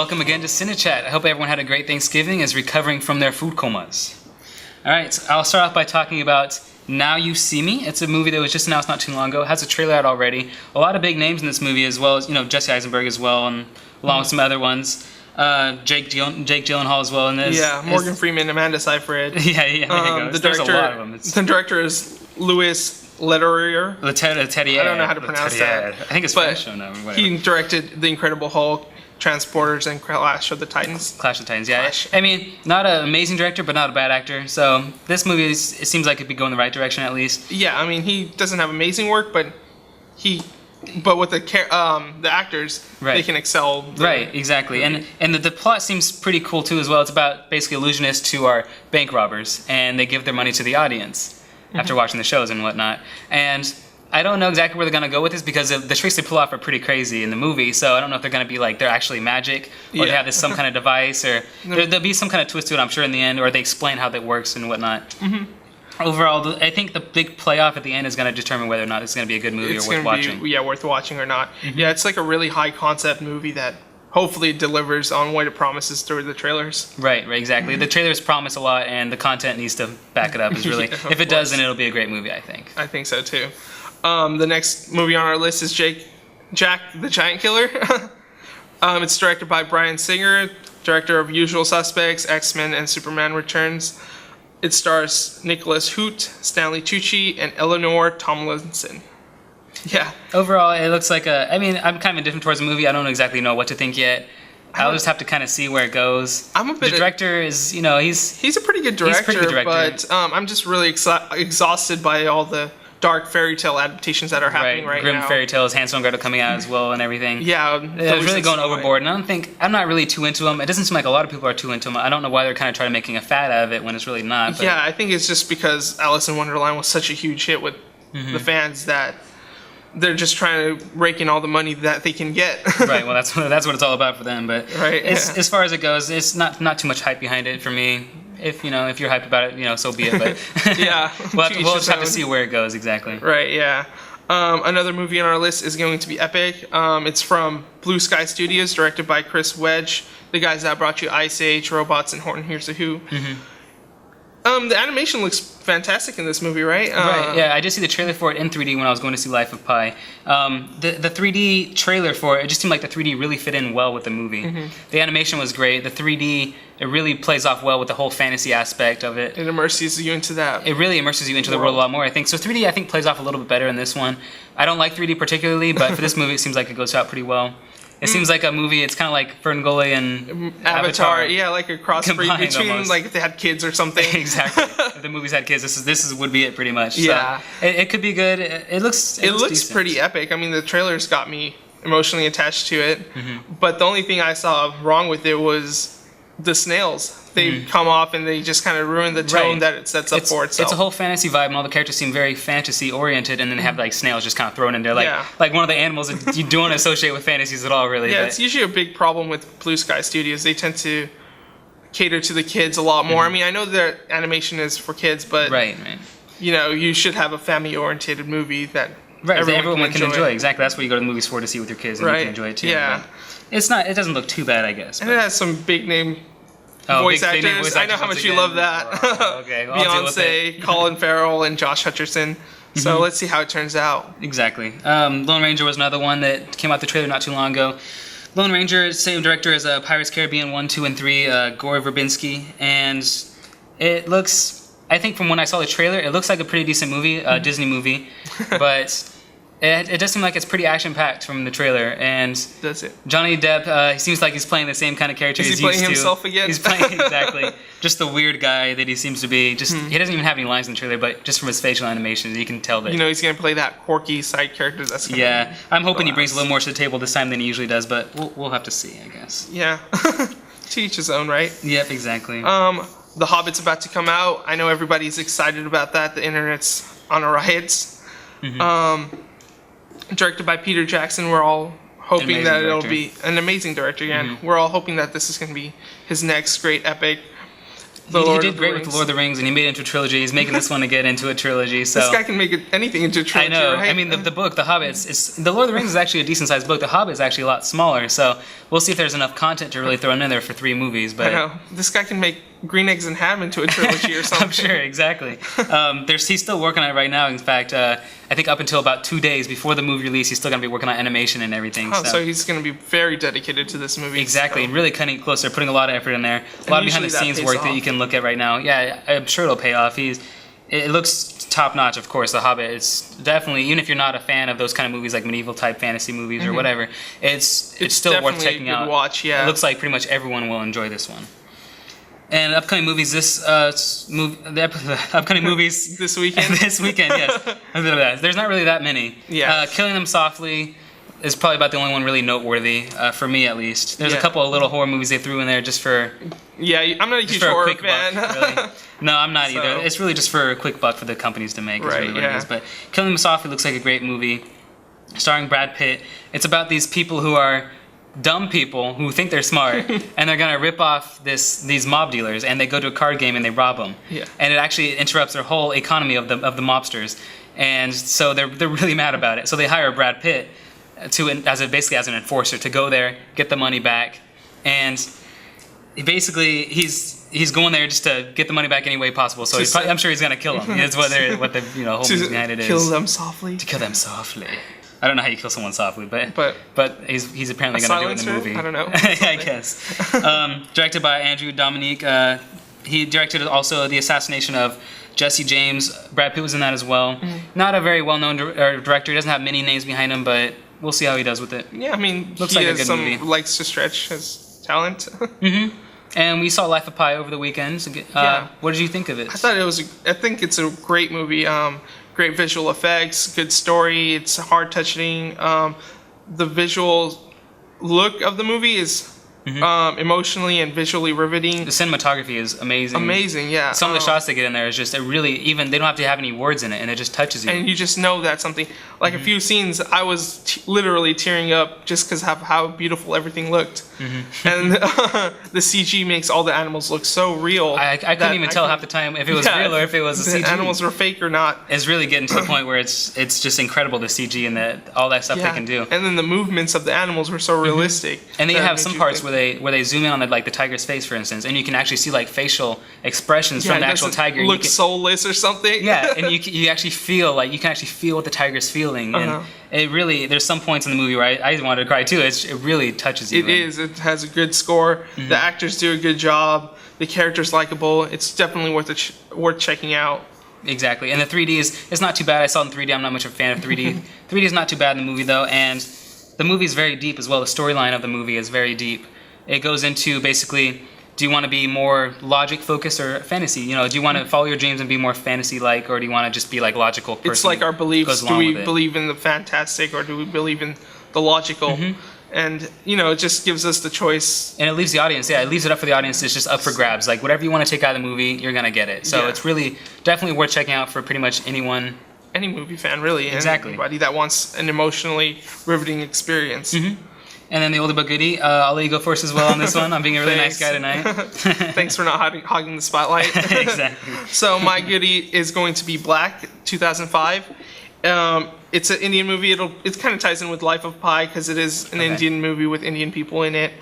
welcome again to Cine Chat. I hope everyone had a great Thanksgiving, is recovering from their food comas. Alright, so I'll start off by talking about Now You See Me. It's a movie that was just announced not too long ago. It has a trailer out already. A lot of big names in this movie, as well as, Jesse Eisenberg as well, and along with some other ones. Jake Gyllenhaal as well in this. Yeah, Morgan Freeman, Amanda Seyfried. Yeah, there you go. There's a lot of them. The director is Louis Leterrier. Leterrier. I don't know how to pronounce that. I think it's French. No, whatever. He directed The Incredible Hulk, Transporters, and Clash of the Titans. Clash of the Titans, yeah. I mean, not an amazing director, but not a bad actor. So this movie, it seems like it'd be going the right direction at least. Yeah, I mean, he doesn't have amazing work, but with the actors, right, they can excel. Right, exactly. And the plot seems pretty cool too as well. It's about basically illusionists who are bank robbers, and they give their money to the audience after watching the shows and whatnot. And I don't know exactly where they're going to go with this because the tricks they pull off are pretty crazy in the movie. So I don't know if they're going to be like they're actually magic, or they have this some kind of device, or there'll be some kind of twist to it, I'm sure, in the end, or they explain how that works and whatnot. Overall, I think the big playoff at the end is going to determine whether or not it's going to be a good movie or worth watching. Worth watching or not. Yeah, it's like a really high concept movie that hopefully delivers on what it promises through the trailers. Right, exactly. The trailers promise a lot, and the content needs to back it up. It's really, if it does, then it'll be a great movie, I think. I think so too. The next movie on our list is Jack the Giant Killer. It's directed by Bryan Singer, director of Usual Suspects, X-Men, and Superman Returns. It stars Nicholas Hoult, Stanley Tucci, and Eleanor Tomlinson. Yeah. Overall, it looks like I'm kind of indifferent towards the movie. I don't exactly know what to think yet. I'll just have to kind of see where it goes. The director is, he's a pretty good director, but I'm just really exhausted by all the dark fairy tale adaptations that are happening right now. Grim fairy tales, Hansel and Gretel coming out as well and everything. Yeah. It was really going overboard, and I'm not really too into them. It doesn't seem like a lot of people are too into them. I don't know why they're kind of trying to making a fad out of it when it's really not. But yeah, I think it's just because Alice in Wonderland was such a huge hit with the fans that they're just trying to rake in all the money that they can get. Right, well, that's what it's all about for them. But as far as it goes, it's not too much hype behind it for me. If you're hyped about it, so be it. But yeah, we'll just have to see where it goes exactly. Right. Yeah. Another movie on our list is going to be Epic. It's from Blue Sky Studios, directed by Chris Wedge, the guys that brought you Ice Age, Robots, and Horton Hears a Who. The animation looks fantastic in this movie, right? Right, yeah. I did see the trailer for it in 3D when I was going to see Life of Pi. The 3D trailer for it just seemed like the 3D really fit in well with the movie. The animation was great. The 3D, it really plays off well with the whole fantasy aspect of it. It immerses you into that. It really immerses you into the world a lot more, I think. So 3D, I think, plays off a little bit better in this one. I don't like 3D particularly, but for this movie, it seems like it goes out pretty well. It seems like a movie, it's kind of like Ferngully and Avatar. Yeah, like a crossbreed between, almost. Like, if they had kids or something. Exactly. If the movies had kids, this would be it pretty much. Yeah. So it could be good. It looks pretty epic. I mean, the trailers got me emotionally attached to it. But the only thing I saw wrong with it was the snails. They come off and they just kind of ruin the tone that it sets up for itself. It's a whole fantasy vibe, and all the characters seem very fantasy oriented, and then they have like snails just kind of thrown in there, like one of the animals that you don't associate with fantasies at all, really. Yeah, it's usually a big problem with Blue Sky Studios. They tend to cater to the kids a lot more. I mean, I know their animation is for kids, but you should have a family-oriented movie that everyone can enjoy. Exactly, that's what you go to the movies for, to see with your kids, and you can enjoy it too. Yeah, but it doesn't look too bad, I guess. And it has some big name. Voice actors. I know how much you love that. Okay, Beyonce, Colin Farrell, and Josh Hutcherson. So let's see how it turns out. Exactly. Lone Ranger was another one that came out the trailer not too long ago. Lone Ranger, same director as Pirates Caribbean 1, 2, and 3, Gore Verbinski. And it looks, I think from when I saw the trailer, it looks like a pretty decent movie, Disney movie. But it does seem like it's pretty action-packed from the trailer, and that's it. Johnny Depp, he seems like he's playing the same kind of character he's used to. Is he playing himself again? He's playing, exactly, just the weird guy that he seems to be. Just he doesn't even have any lines in the trailer, but just from his facial animations, you can tell that. He's going to play that quirky side character. That's I'm hoping he brings a little more to the table this time than he usually does, but we'll have to see, I guess. Yeah, to each his own, right? Yep, exactly. The Hobbit's about to come out. I know everybody's excited about that. The internet's on a riot. Directed by Peter Jackson. We're all hoping that it'll be an amazing director again. We're all hoping that this is going to be his next great epic. He did great with the Lord of the Rings, and he made it into a trilogy. He's making this one to get into a trilogy. So this guy can make anything into a trilogy. I know. Right? I mean, the book, The Hobbit, the Lord of the Rings is actually a decent sized book. The Hobbit is actually a lot smaller. So we'll see if there's enough content to really throw in there for 3 movies. But I know this guy can make Green Eggs and Ham into a trilogy or something. I'm sure, exactly. He's still working on it right now. In fact, I think up until about 2 days before the movie release, he's still going to be working on animation and everything. Oh, so he's going to be very dedicated to this movie. Exactly, and really cutting it close. They're putting a lot of effort in there. A lot of behind the scenes work that you can look at right now. Yeah, I'm sure it'll pay off. It looks top notch, of course. The Hobbit. It's definitely, even if you're not a fan of those kind of movies like medieval type fantasy movies or whatever, it's still worth checking out. Watch, yeah. It looks like pretty much everyone will enjoy this one. And upcoming movies upcoming movies this weekend. This weekend, yes. There's not really that many. Yeah. Killing Them Softly is probably about the only one really noteworthy for me, at least. There's a couple of little horror movies they threw in there just for. Yeah, I'm not a huge horror fan. Buck, really. No, I'm not either. It's really just for a quick buck for the companies to make. Right. Really what it is. But Killing Them Softly looks like a great movie, starring Brad Pitt. It's about these people who are dumb people who think they're smart, and they're gonna rip off these mob dealers, and they go to a card game and they rob them. Yeah. And it actually interrupts their whole economy of the mobsters, and so they're really mad about it. So they hire Brad Pitt basically as an enforcer to go there, get the money back, and he's going there just to get the money back any way possible. So I'm sure he's gonna kill them. That's what the whole movie behind it is. Kill them softly. To kill them softly. I don't know how you kill someone softly, but he's apparently going to do it in the movie. I don't know. I guess. Directed by Andrew Dominique. He directed also the assassination of Jesse James. Brad Pitt was in that as well. Not a very well-known director. He doesn't have many names behind him, but we'll see how he does with it. Yeah, I mean, looks like a good movie. Likes to stretch his talent. And we saw Life of Pi over the weekend. So, what did you think of it? I think it's a great movie. Great visual effects, good story. It's heart-touching. The visual look of the movie is emotionally and visually riveting. The cinematography is amazing. Amazing, yeah. Some of the shots they get in there is just they don't have to have any words in it, and it just touches you. And you just know that something. Like a few scenes, I was literally tearing up just because of how beautiful everything looked. And the CG makes all the animals look so real. I couldn't even tell half the time if it was real or if it was a CG. The animals were fake or not. It's really getting to the point where it's just incredible, the CG and all that stuff they can do. And then the movements of the animals were so realistic. And they have some parts where they zoom in on the tiger's face, for instance, and you can actually see facial expressions from the actual tiger. Look soulless or something. Yeah, and you actually feel what the tiger's feeling, and it really there's some points in the movie where I wanted to cry too. It really touches you. It has a good score. The actors do a good job. The character's likable. It's definitely worth checking out. Exactly, and the 3D is not too bad. I saw it in 3D. I'm not much of a fan of 3D. 3D is not too bad in the movie though, and the movie is very deep as well. The storyline of the movie is very deep. It goes into basically, do you want to be more logic focused or fantasy? Do you want to follow your dreams and be more fantasy like, or do you want to just be logical person? It's like our beliefs. Do we believe in the fantastic or do we believe in the logical? And it just gives us the choice. And it leaves the audience, it leaves it up for the audience. It's just up for grabs. Like whatever you want to take out of the movie, you're gonna get it. So it's really definitely worth checking out for pretty much anyone. Any movie fan, really. Exactly. Anybody that wants an emotionally riveting experience. And then the oldie but goodie, I'll let you go first as well on this one. I'm being a really nice guy tonight. Thanks for not hogging the spotlight. Exactly. So my goodie is going to be Black, 2005. It's an Indian movie. It kind of ties in with Life of Pi because it is an Indian movie with Indian people in it.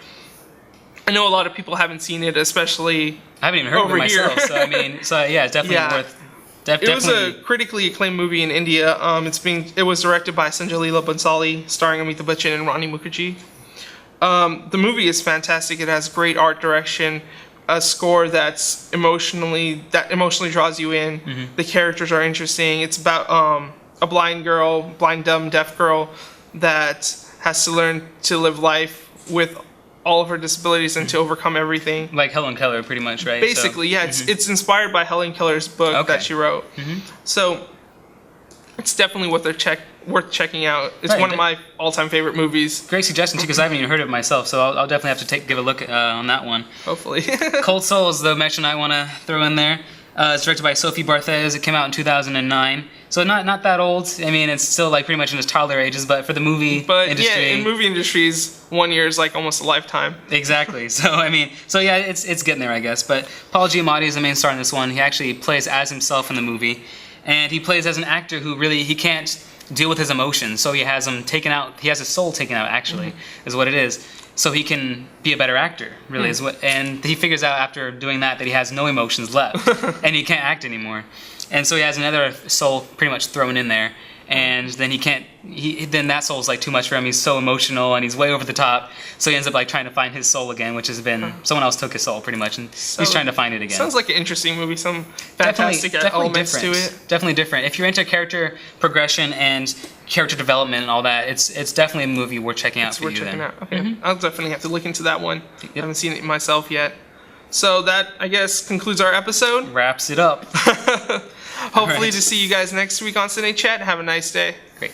I know a lot of people haven't seen it, especially I haven't even heard of it myself. So it's definitely worth. It was a critically acclaimed movie in India. It was directed by Sanjay Leela Bhansali, starring Amitabh Bachchan and Rani Mukherjee. The movie is fantastic. It has great art direction, a score that emotionally draws you in. The characters are interesting. It's about a blind, dumb, deaf girl that has to learn to live life with all of her disabilities and to overcome everything. Like Helen Keller, pretty much, right? Basically, it's inspired by Helen Keller's book that she wrote. So it's definitely worth checking out. It's one of my all-time favorite movies. Great suggestion too, because I haven't even heard of it myself. So I'll definitely have to give a look on that one. Hopefully. Cold Soul is the mention I want to throw in there. It's directed by Sophie Barthez. It came out in 2009, so not that old. I mean, it's still like pretty much in its toddler ages, but for the movie industry, yeah, in movie industries, 1 year is like almost a lifetime. Exactly. So I mean, yeah, it's getting there, I guess. But Paul Giamatti is the main star in this one. He actually plays as himself in the movie, and he plays as an actor who really he can't deal with his emotions, so he has them taken out. He has his soul taken out, actually, is what it is. So he can be a better actor, really, is what. And he figures out after doing that he has no emotions left, and he can't act anymore. And so he has another soul pretty much thrown in there, and then he can't. Then that soul's like too much for him. He's so emotional and he's way over the top. So he ends up like trying to find his soul again, which has been someone else took his soul pretty much, and he's trying to find it again. Sounds like an interesting movie. Some fantastic elements to it. Definitely different. If you're into character progression and character development and all that, it's definitely a movie worth checking out. It's worth checking out. Okay, I'll definitely have to look into that one. I haven't seen it myself yet. So that, I guess, concludes our episode. Wraps it up. Hopefully to see you guys next week on Cine Chat. Have a nice day. Great.